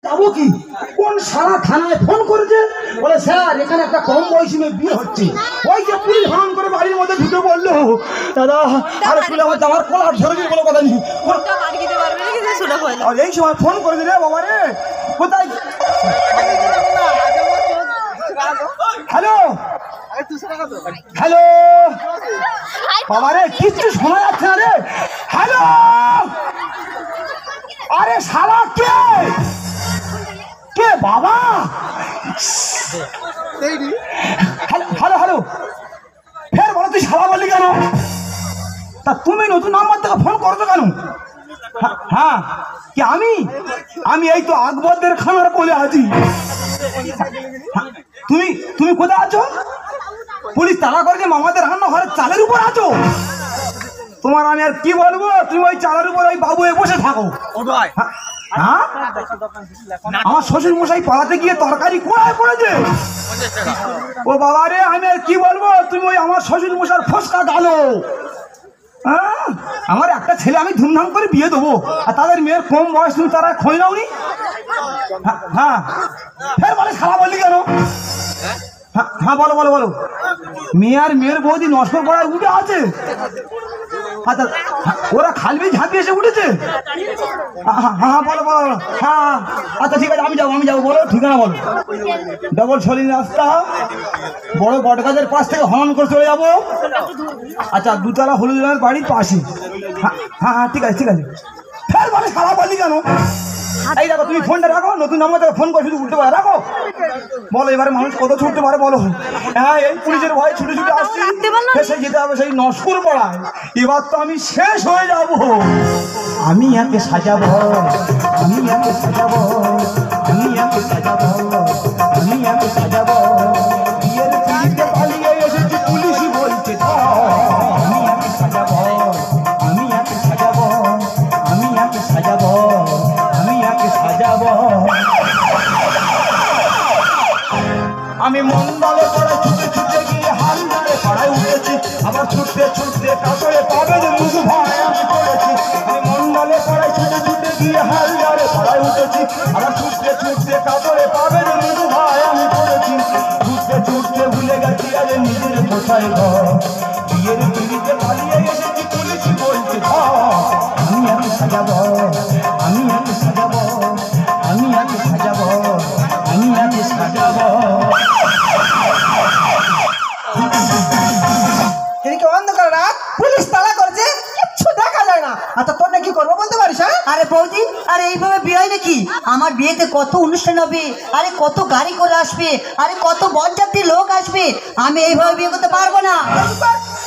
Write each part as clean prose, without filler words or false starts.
যাবো কি কোন সারা থানায় ফোন করেছে বলে স্যার এখানে একটা কম বয়সী মেয়ে বিয়ে হচ্ছে ওই যে পুলিশ হান করে বাড়ির মধ্যে ঢুকে বললো দাদা আরে তুই আমার জামার কলার ধরে দিয়ে কোনো কথা নেই আর এই সময় ফোন করে দিলে বাবা রে কোথায় হ্যালো হ্যালো বাবা রে কিচ্ছু শোনা যাচ্ছে না রে হ্যালো আরে শালা কে কে বাবা হ্যালো হ্যালো হ্যালো ফের বলো তুই শালা বললি কেন তা তুমি নতুন নাম্বার থেকে ফোন করছো কেন হ্যাঁ কি আমি এই তো আকবরদের খানার কোলে আছি তুমি তুমি কোথায় আছো পুলিশ তাড়া করে যে মামাদের রান্না ঘরের চালের উপর আছো তোমার আমি আর কি বলবো তুমি ওই চালের উপর ওই বাবু বসে থাকো হ্যাঁ আমার শ্বশুর মশাই পালাতে গিয়ে তরকারি কোড়ায় পড়েছে ও বাবা রে আমি আর কি বলবো তুমি ওই আমার শ্বশুর মশার ফসকা ডালো হ্যাঁ আমার একটা ছেলে আমি ধুমধাম করে বিয়ে দেবো আর তাদের মেয়ের কম বয়স তুমি তারা খোঁজ নাওনি হ্যাঁ ফের বলে খারাপ বললি কেন হ্যাঁ বলো বলো বলো মেয়ের বৌদি নষ্ট করার উঠে আছে আচ্ছা ওরা খালবি ঝাঁপিয়ে এসে উঠেছে হ্যাঁ বলো বলো হ্যাঁ আচ্ছা ঠিক আছে আমি যাবো বলো ঠিকানা বলো ডবল সলিন রাস্তা বড় বট গাছের পাশ থেকে হনন করে চলে যাবো আচ্ছা দুতলা হলুদ রঙের বাড়ির পাশে হ্যাঁ ঠিক আছে ফের বলে খারাপ বললি কেন এই দেখো তুমি ফোনটা রাখো নতুন নাম্বার থেকে ফোন করে শুধু উঠতে পারে রাখো বলো এবারে মানুষ কত ছুটতে পারে বলো হ্যাঁ এই পুলিশের ভয়ে ছুটে ছুটে আসছি ফেসে যেতে হবে সেই নস্কর পড়ায় এবার তো আমি শেষ হয়ে যাব আমি একে সাজাবো আমি একে সাজাবো আমি একে সাজাবো আমি একে সাজাবো বিয়ের পিড়িতে পালিয়ে এসেছি পুলিশই বলছে আমি একে সাজাবো আমি একে সাজাবো আমি একে সাজাবো আমি মন্ডলে পড়ে ছুটে গিয়ে হালদারে পাড়ায় উঠেছি আবার ছুটতে কাতরে পাবেন মুখ ভয় আমি পড়েছি আমি মন্ডলে পড়ে ছুটে গিয়ে হালদারে পাড়ায় উঠেছি আবার ছুটতে কাতরে পাবেন মুখ ভয় আমি পড়েছি ছুটতে ভুলে গেছি আরে নিজের কোথায় ঘর বিয়ের পিড়িতে পালিয়ে এসেছি পুলিশই বলছে আমি একে সাজাবো আমি একে সাজাবো আমি একে সাজাবো আমি একে সাজাবো এদিকে অন্ধকার রাত পুলিশ তাড়া করেছে কিচ্ছু দেখা যায় না আচ্ছা তোর কি করবো বলতে পারিস হ্যাঁ আরে বৌদি আরে এইভাবে বিয়ে হয় নাকি আমার বিয়েতে কত অনুষ্ঠান হবে আরে কত গাড়ি করে আসবে আরে কত বরযাত্রী লোক আসবে আমি এইভাবে বিয়ে করতে পারবো না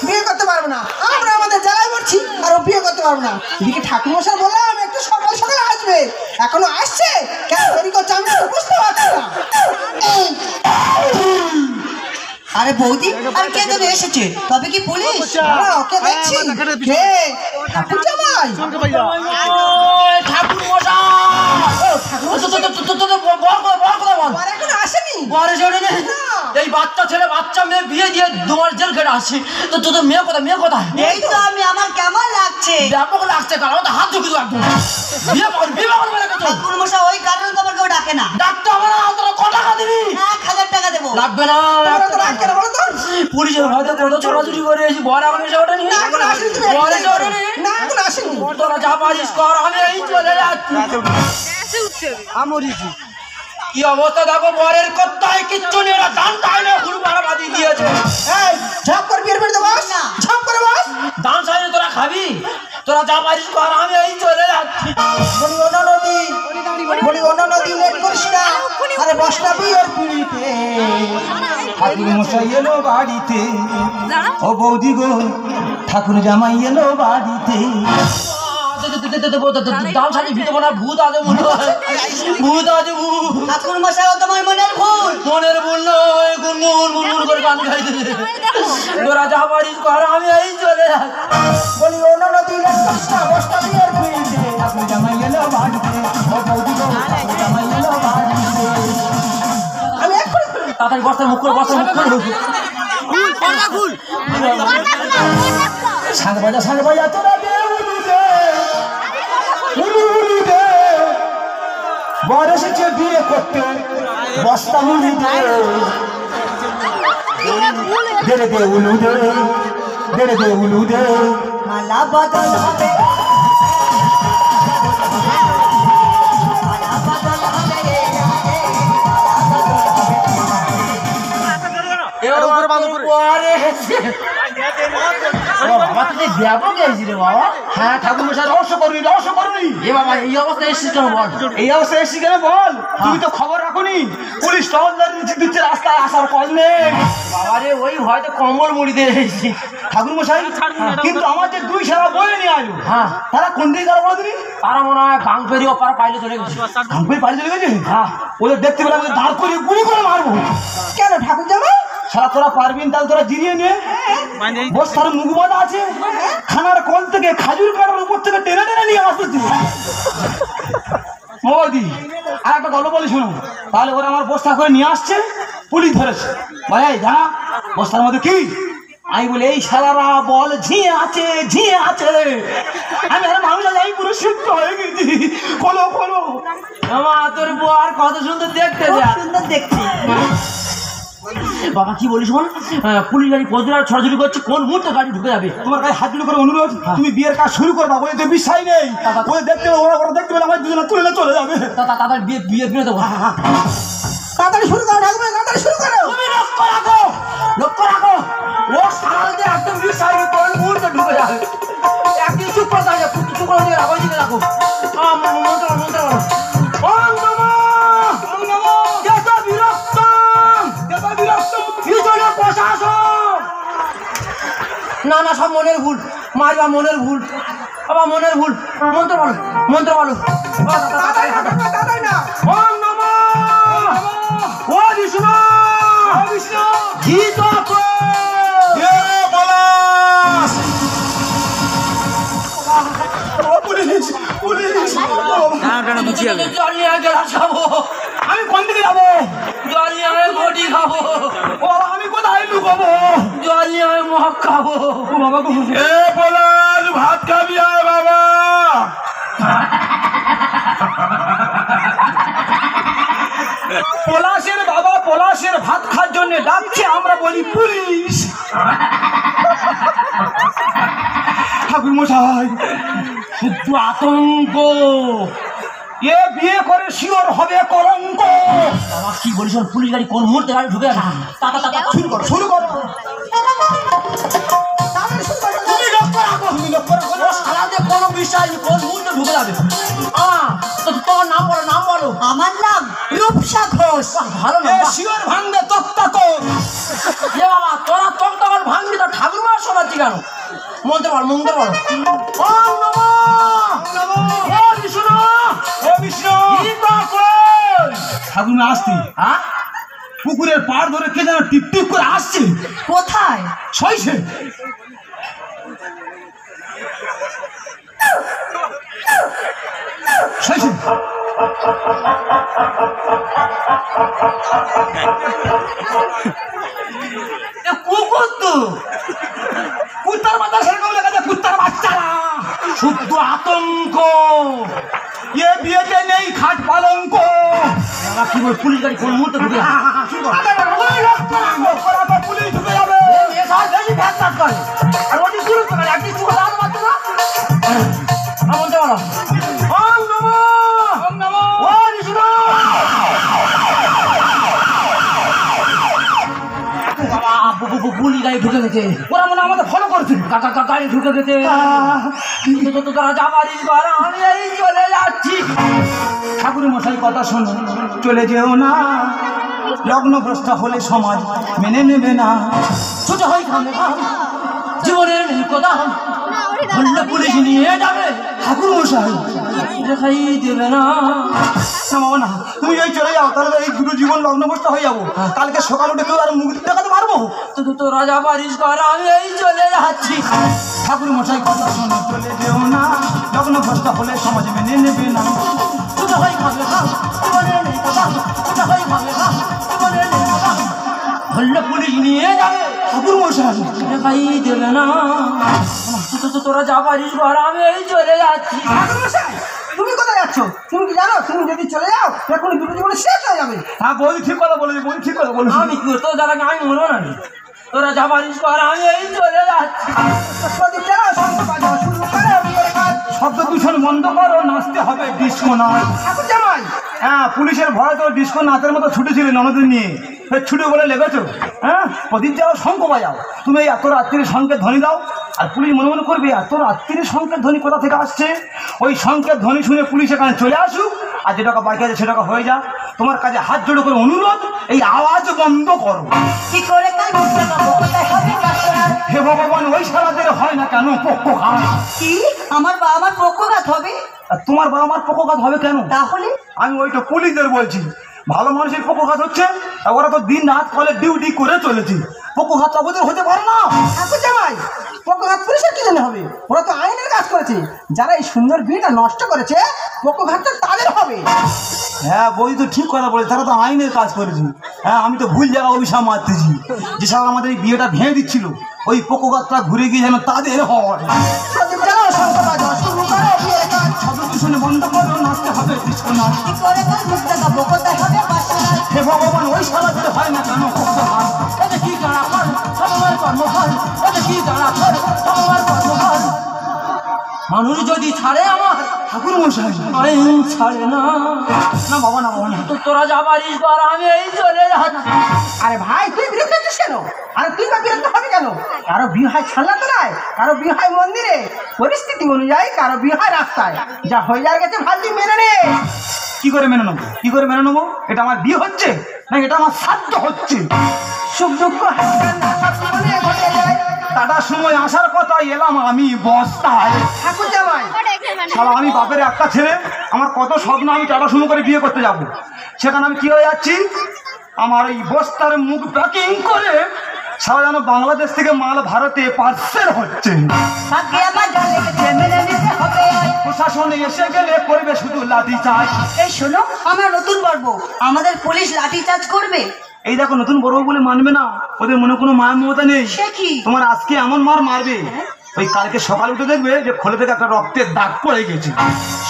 বিয়ে করতে পারবো না আমরা আমাদের জায়গায় পড়ছি আর ও বিয়ে করতে পারবো না এদিকে ঠাকুরমশাই বললাম একটু সকাল সকাল আসবে এখনো আসছে কেন দেরি করছে আমি তো বুঝতে পারছি না আরে বৌদি আর কে যেন এসেছে তবে কি পুলিশ ওকে দেখছি কে ঠাকুর জামাই ঠাকুর মশাই এখনো আসেনি এই বাচ্চা ছেলে বাচ্চা মেয়ে বিয়ে দিয়ে তোমার জেল কেটে আসছে তো তোদের মেয়ে কোথায় এই তো আমি আমার কেমন লাগছে ব্যাপক লাগছে কারণ তো হাত ঢুকিয়ে একদম ঠাকুর মশাই ওই কারণে তোমার কেউ ডাকে না ডাকতে হবে না তোরা ক টাকা দিবি 1000 টাকা দেবো লাগবে না পুলিশের হয়তো কত ছোটাছুটি করে এসেছি বর এখন এসে ওঠেনি তোরা যা পারিস কর আমি এই চলে যাচ্ছি কি অবস্থা দেখো বরের কোথায় কিচ্ছু নেই না দান চাই না হুড় মারা বাদি দিয়েছে ঝাপ করে বিয়ের বাড়িতে বস না ঝাপ করে বস দান চাই তোরা খাবি তোরা যা পারিস কর আমি এই চলে যাচ্ছি বলি অন্য নদী লেট করিস না আরে বস না বিয়ের পিড়িতে ঠাকুর মশাই এলো বাড়িতে ও বৌদি গো ঠাকুর জামাই এলো বাড়িতে দান ছাড়ি ভিতরে মনে ভূত আছে মনে হয় ভূত আছে ঠাকুর মশাই তোমার মনের ভুল নয় গুনগুন করে গান গাইতে তোরা যা পারিস কর আমি এই চলে যাচ্ছি বলি অন্য নদী লেট করিস না বস না বিয়ের পিড়িতে ঠাকুর জামাই এলো বাড়িতে ও বৌদি গো ঠাকুর জামাই এলো বাড়িতে আমি এক্ষুনি তাড়াতাড়ি বস্তার মুখ করে সাঙ্গ বাজা তোরা বর এসেছে বিয়ে করতে বস্তা মুড়ি দে দে দে উলু দে দে দে উলু দে মালা বদল হবে মালা বদল হবে রে হ্যাঁ ঠাকুর মশাই রহস্য করবি এ বাবা এই অবস্থা এসেছিস কেন বল? এই অবস্থা এসছি কেন বল তুমি তো খবর রাখোনি পুলিশ টহলদারি দিচ্ছে রাস্তায় আসার কল নেই বাবারে ওই হয়তো কম্বল মুড়ি দিয়ে এসেছি। ঠাকুর মশাই কিন্তু আমার যে দুই সারা বয়ে নিয়ে আলো হ্যাঁ তারা কোন দিকে গেল বলো তুমি তারা মনে হয় বাং পেরি ওপার পাইলে চলে গেছে। ধানপুরি বাড়ি চলে গেছে হ্যাঁ ওদের দেখতে পেলে আমি দাঁড় করিয়ে গুলি করে মারবো কেন ঠাকুর জামাই? সারা তোরা পারবিন তাহলে তোরা জিরিয়ে নিয়ে বস্তার মুখ বাঁধা আছে খানার কল থেকে খাজুর কাটার উপর থেকে টেনে টেনে নিয়ে আসতে মোদি আর একটা গল্প বলি শোনো তাহলে ওরা আমার বস্তা করে নিয়ে আসছে পুলিশ ধরেছে ভাই জানা বস্তার মধ্যে কি আমি বলে এই শালারা বল ঝিয়ে আছে আমি আর মানুষ যাই পুরো সিদ্ধ হয়ে গেছি খোলো আমার তোর বর কত সুন্দর দেখতে যা সুন্দর দেখছি বাবা কি বলিস শোন পুলিশ গাড়ি পৌঁছার ছড়াছড়ি করছে কোন মুহূর্তে গাড়ি ঢুকে যাবে। তোমার কাছে হাত জুড়ে করে অনুরোধ তুমি বিয়ের কাজ শুরু করবা বলে তো বিশ্বাস নেই ওদের দেখতে পেলে ওরা দেখতে পেলে আমার দুজনে তুলে চলে যাবে তাড়াতাড়ি বিয়ে দেবো। তাড়াতাড়ি শুরু করো ঠাকুর জামাই, তাড়াতাড়ি শুরু করো। তুমি লক্ষ্য রাখো ও সারাতে একদম বিশ্বাস কোন মুহূর্তে ঢুকে যাবে। একদিন চুপ করে দাঁড়িয়ে চুপ করে দিয়ে রাখো দিকে রাখো মন্ত্র না না সব মনের ভুল মারবা মনের ভুল বাবা মনের ভুল মন্ত্র বলো তাড়াতাড়ি না। ওম নমঃ ও বিষ্ণু গীত জল নিয়ে গেলাস খাবো আমি কোন দিকে যাবো জল নিয়ে আমি বডি খাবো ও বাবা আমি কোথায় লুকাবো জল নিয়ে আমি মহক খাবো ও বাবা গো এ পলাশ ভাত খাবি আয় বাবা পলাশের বাবা পলাশের ভাত খাওয়ার জন্য ডাকছে আমরা বলি পুলিশ ঠাকুর মশাই শুদ্ধ আতঙ্ক এ বিয়ে করে শিওর হবে কলঙ্ক বাবা কি বলিস পুলিশ গাড়ি কোন মুহূর্তে গাড়ি ঢুকে যাবে শুরু করো তাড়াতাড়ি শুরু করো। তুমি লক্ষ্য রাখো ও সারাতে কোনো বিষয় নেই, কোন মুহূর্তে ঢুকে যাবে তোমার নাম বলো আমার নাম রূপসা ঘোষ ভালো না এ শিওর ভাঙবে তক্তা কর এ বাবা তোরা তখন ভাঙবি তো ঠাকুর মার শোনাচ্ছি কেন মন্ত্র বল ওম নমঃ ও বিষ্ণু ও বিষ্ণু ঠাকুর না আসতি হ্যাঁ পুকুরের পাড় ধরে কে যেন টিপ টিপ করে আসছে কোথায় সইছে সইছে কুকুর তো কুত্তার মাথা সেরকম লেখা যায় কুত্তার বাচ্চারা শুদ্ধ আতঙ্ক এ বিয়েতে নেই খাট পালঙ্ক বাবা কি বল পুলিশ গাড়ি কোন মুহূর্তে ঢুকে যাবে পুলিশ ঢুকে যাবে বেশি ভ্যাট করে আর ওটি শুরু করে একদিন শুরু দাঁড় মারতে না মন্ত্র বলো ওম নমঃ ও বিষ্ণু পুলিশ গাড়ি ঢুকে গেছে ওরা মনে হয় আমাদের ফলো করছে গাড়ি ঢুকে গেছে তোরা যাবারিস ঘর আমি এই চলে যাচ্ছি ঠাকুর মশাই কথা শোনো চলে যেও না লগ্নভ্রষ্ট হলে সমাজ মেনে নেবে না ছোট হই খামে জীবনের নেই কথা বললে পুলিশ নিয়ে যাবে ঠাকুর মশাই দেখাই দেবে না বাবা না তুমি যদি চলে যাও তাহলে তো এই দুটো জীবন লগ্নভ্রষ্ট হয়ে যাবো কালকে সকাল উঠে কেউ আর মুখ দেখাতে পারবো তোরা যাবারিস ঘর আমি এই চলে যাচ্ছি ঠাকুর মশাই কথা শোনো চলে যেও না লগ্নভ্রষ্ট হলে সমাজ মেনে নেবে না ছোট হই খামে জীবনের নেই কথা ছোট হই খামে জীবনের নেই কথা বললে পুলিশ নিয়ে যাবে ঠাকুর মশাই দেখাই দেবে না তোরা যাবারিস ঘর আমি এই চলে যাচ্ছি ঠাকুর মশাই, তুমি কোথায় যাচ্ছ? তুমি কি জানো তুমি যদি চলে যাও এখন দুটো জীবনে শেষ হয়ে যাবে। হ্যাঁ বৌদি ঠিক কথা বলেছি, বৌদি ঠিক কথা বলেছি। আমি কি তোর দাদা আমি মরবো না, তোরা যা পারিস কর, আমি এই চলে যাচ্ছি। প্রদীপ জ্বালাও, শঙ্খ বাজাও, শুরু করো বিয়ের কাজ। শব্দ দূষণ বন্ধ করো, নাচতে হবে ডিস্কো নাচ। ঠাকুর জামাই হ্যাঁ, পুলিশের ভয় তো ডিস্কো নাচের মতো ছুটেছিলি ননদের নিয়ে, ফের ছুটে বলে লেগেছো। হ্যাঁ, প্রদীপ যাও, শঙ্খ বাজাও, তুমি এই এত রাত্রির শঙ্কের ধ্বনি দাও। আর পুলিশ মনে মনে করবে এত রাত্রির শঙ্কের ধ্বনি কোথা থেকে আসছে। ওই শঙ্কের ধ্বনি শুনে পুলিশ এখানে চলে আসুক, আর যে টাকা বাকি আছে সে টাকা হয়ে যাক। তোমার কাছে হাত জোড়ো করে অনুরোধ, এই আওয়াজ বন্ধ করো। কি করে কাজ করতে পারবো? কোথায় হবে বাসর? হে ভগবান, ওই সারাদের হয় না কেন পক্ষঘাত? কি আমার বাবা আমার পক্ষঘাত হবে? আর তোমার বাবা আমার পক্ষঘাত হবে কেন? তাহলে আমি ওইটা পুলিশদের বলছি, ভালো মানুষের পক্ষঘাত হচ্ছে, আর ওরা তো দিন রাত কলে ডিউটি করে চলেছে, পক্ষঘাত ওদের হতে পারে না। ঠাকুর জামাই পক্ষঘাত পুলিশের কি জানে হবে? ওরা তো আইনের কাজ করেছে। যারা এই সুন্দর বিয়েটা নষ্ট করেছে পক্ষঘাতটা তাদের হবে। হ্যাঁ বই তো ঠিক কথা বলেছে, তারা তো আইনের কাজ করেছে। হ্যাঁ, আমি তো ভুল জায়গা অভিশাপ মারতেছি, যে সারা আমাদের এই বিয়েটা ভেঙে দিচ্ছিল, ওই পক্ষঘাতটা ঘুরে গিয়ে যেন তাদের হয়। প্রদীপ জ্বালাও, শঙ্খ বাজাও, শুরু করো বিয়ের কাজ। শব্দ দূষণ বন্ধ করো, নাচতে হবে ডিস্কো নাচ। কি করে কাজ করতে পারবো? কোথায় হবে বাসর? হে ভগবান, ওই সারাদের হয় না কেন পক্ষঘাত? এটা কি জানা কর, সবার কর্মফল, এটা কি জানা কর, সবার কর্মফল। মানুষ যদি ছাড়ে আমার, ঠাকুর মশাই, আইন ছাড়ে না। না বাবা, না বাবা, না। তো তোরা যা পারিস কর, আমি এই চলে যাচ্ছি। আরে ভাই তুই বিরক্ত হচ্ছিস কেন? আরে তুই বা বিরক্ত হবে কেন? কারো বিয়ে হয় ছাল্লাতলায়, কারো বিয়ে হয় মন্দিরে, পরিস্থিতি অনুযায়ী কারো বিয়ে হয় রাস্তায়। যা হয়ে যাওয়ার গেছে ভালো তুই মেনে নে। কি করে মেনে নেবো? কি করে মেনে নেবো? এটা আমার বিয়ে হচ্ছে না এটা আমার শ্রাদ্ধ হচ্ছে? সুখ দুঃখ হাসি কান্না সব জীবনে ঘটে যায়। টাটার সময় আসার কথা, এলাম আমি বস্তায়। ঠাকুর জামাই শালা, আমি বাপের একটা ছেলে, আমার কত স্বপ্ন, আমি টাটা শুরু করে বিয়ে করতে যাব, সেখানে আমি কি হয়ে যাচ্ছি? আমার এই বস্তার মুখ প্যাকিং করে সারা যেন বাংলাদেশ থেকে মাল ভারতে পার্সেল হচ্ছে। আগে আমার যা লেগেছে মেনে নিতে হবে। প্রশাসনে এসে গেলে করবে শুধু লাঠি চার্জ। এই শোনো, আমরা নতুন পর্ব, আমাদের পুলিশ লাঠি চার্জ করবে। এই দেখো, নতুন বড় বলে মানবে না, ওদের মনে কোনো মায়া মমতা নেই। সে কি? তোমার আজকে এমন মার মারবে, ওই কালকে সকালে উঠে দেখবে যে খোলে থেকে একটা রক্তের দাগ পড়ে গেছে।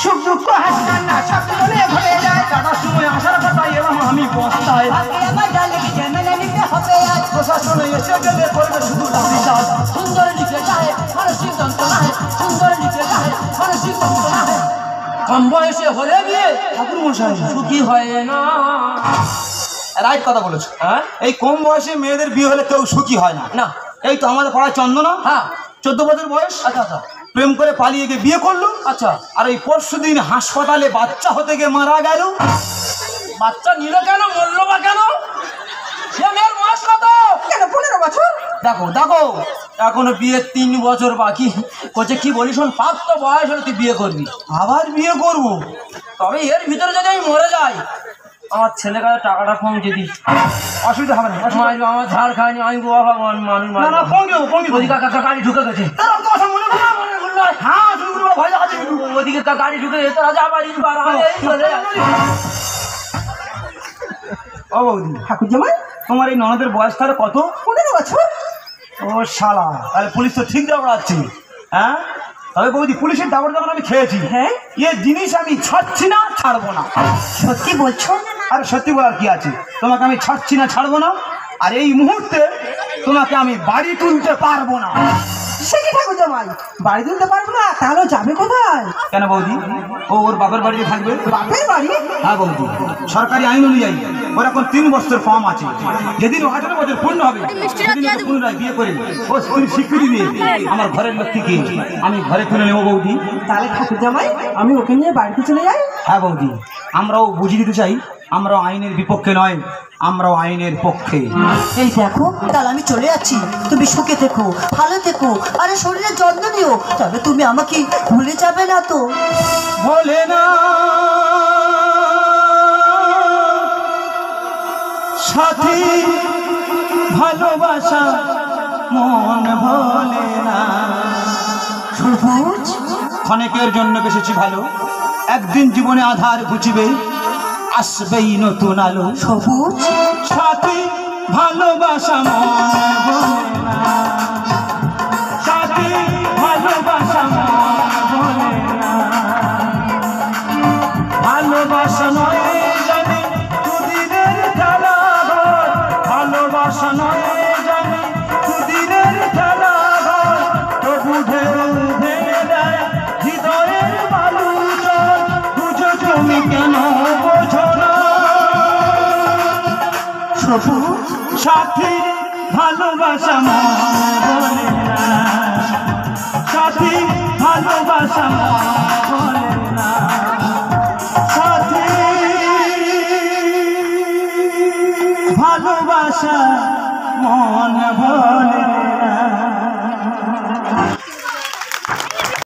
সুখ দুঃখ হাসি কান্না সব জীবনে ঘটে যায়। টাটার সময় আসার কথা, এলাম আমি বস্তায়। আগে আমার যা লেগেছে মেনে নিতে হবে। আজ প্রশাসনে এসে গেলে করবে শুধু লাঠি চার্জ। সুন্দর লিখে যায় মানসিক যন্ত্রণায়, সুন্দর লিখে যায় মানসিক যন্ত্রণায়। কম বয়সে হলে বিয়ে ঠাকুর মশাই, সুখী হয় না। রাইট কথা বলেছো। হ্যাঁ এই কম বয়সে মেয়েদের বিয়ে হলে কেউ সুখী হয় না। না, এই তো আমাদের পাড়ায় চন্দনা, হ্যাঁ 14 বছর বয়স, আচ্ছা আচ্ছা প্রেম করে পালিয়ে গিয়ে বিয়ে করলো। আচ্ছা। আর এই পরশুদিন হাসপাতালে বাচ্চা হতে গিয়ে মারা গেল। বাচ্চা নিল কেন, মরলো বা কেন? সে মেয়ের বয়স কত? কেন 15 বছর? দেখো দেখো, এখনো বিয়ের 3 বছর বাকি। কোচে কি বলি শোন, 5 তো বয়স হলে তুই বিয়ে করবি। আবার বিয়ে করব? তবে এর ভিতরে যদি আমি মরে যাই, আমার ছেলের কাছে টাকাটা কম যদি অসুবিধা হবে না। আমার ঝাড় খায়নি, আমি গোয়া ভগবান মানুষ না না, পঙ্গি দেবো, পঙ্গি দেবো। ওদিকে গাড়ি ঢুকে গেছে। হ্যাঁ, শুরু করবো, ভয় আছে একটু। ওদিকে গাড়ি ঢুকে গেছে, তোরা যা পারিস কর, আমি এই চলে যাচ্ছি। ও বৌদি, ঠাকুর জামাই তোমার এই ননদের বয়স তাহলে কত? 15 বছর। ও শালা, তাহলে পুলিশ তো ঠিক দাবড়াচ্ছে। হ্যাঁ, তবে বৌদি পুলিশের দাবড় যখন আমি খেয়েছি, হ্যাঁ এ জিনিস আমি ছাড়ছি না, ছাড়বো না। সত্যি বলছো? আর সত্যি বলার কি আছে, তোমাকে আমি ছাড়ছি না, ছাড়বো না। আর এই মুহূর্তে তোমাকে আমি বাড়ি তুলতে পারবো না। সে কি ঠাকুর জামাই, বাড়ি তুলতে পারবো না? তাহলে যাবে কোথায়? কেন বৌদি, ও ওর বাপের বাড়িতে থাকবে। বাপের বাড়ি? হ্যাঁ বৌদি, সরকারি আইন অনুযায়ী ওর এখন 3 বছর কম আছে। যেদিন 18 বছর পূর্ণ হবে সেদিন ওকে পুনরায় বিয়ে করে ও স্ত্রীর স্বীকৃতি দিয়ে আমার ঘরের লক্ষ্মীকে আমি ঘরে তুলে নেবো বৌদি। তাহলে ঠাকুর জামাই আমি ওকে নিয়ে বাড়িতে চলে যাই। হ্যাঁ বৌদি, আমরাও বুঝিয়ে দিতে চাই, আমরাও আইনের বিপক্ষে নয়, আমরাও আইনের পক্ষে। এই দেখো, তাহলে আমি চলে যাচ্ছি। তুমি সুখে থেকো, ভালো থেকো, আরে শরীরের যত্ন নিও। তবে তুমি আমাকে ভুলে যাবে না তো? বলে না সাথী, ভালোবাসা মন ভোলে না। সবুজ ক্ষণিকের জন্য বেসেছি ভালো, একদিন জীবনে আধার ঘুচিবে, আসবেই নতুন আলো। সবুজ সাথী, ভালোবাসা মন ভোলে না। সাথী, ভালোবাসা মন ভোলে না। ভালোবাসা মন বলে না, সাথী ভালোবাসা মন বলে না, সাথী ভালোবাসা মন বলে না।